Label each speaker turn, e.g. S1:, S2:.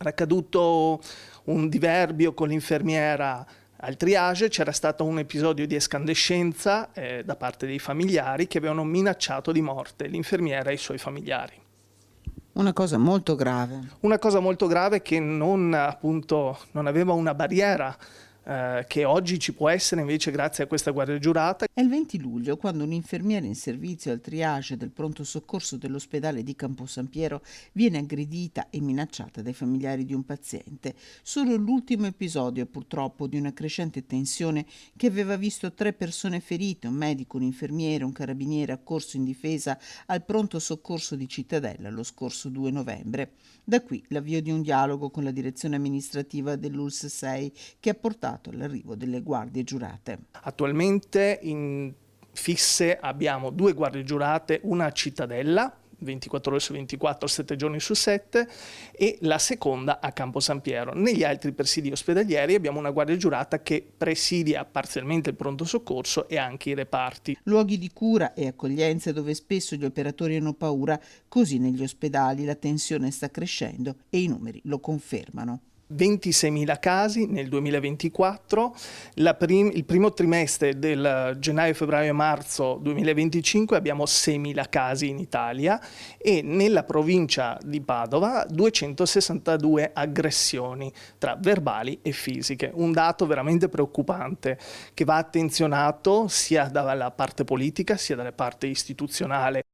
S1: Era accaduto un diverbio con l'infermiera al triage, c'era stato un episodio di escandescenza da parte dei familiari che avevano minacciato di morte l'infermiera e i suoi familiari.
S2: Una cosa molto grave.
S1: Una cosa molto grave che non aveva una barriera che oggi ci può essere invece grazie a questa guardia giurata.
S2: È il 20 luglio quando un'infermiera in servizio al triage del pronto soccorso dell'ospedale di Campo San Piero viene aggredita e minacciata dai familiari di un paziente. Solo l'ultimo episodio purtroppo di una crescente tensione che aveva visto 3 persone ferite, un medico, un infermiere, un carabiniere accorso in difesa al pronto soccorso di Cittadella lo scorso 2 novembre. Da qui l'avvio di un dialogo con la direzione amministrativa dell'ULSS 6 che ha portato all'arrivo delle guardie giurate.
S1: Attualmente in fisse abbiamo 2 guardie giurate, una a Cittadella, 24 ore su 24, 7 giorni su 7, e la seconda a Campo San Piero. Negli altri presidi ospedalieri abbiamo una guardia giurata che presidia parzialmente il pronto soccorso e anche i reparti.
S2: Luoghi di cura e accoglienza dove spesso gli operatori hanno paura, così negli ospedali la tensione sta crescendo e i numeri lo confermano.
S1: 26.000 casi nel 2024, il primo trimestre del gennaio, febbraio e marzo 2025 abbiamo 6.000 casi in Italia e nella provincia di Padova 262 aggressioni tra verbali e fisiche. Un dato veramente preoccupante che va attenzionato sia dalla parte politica sia dalla parte istituzionale.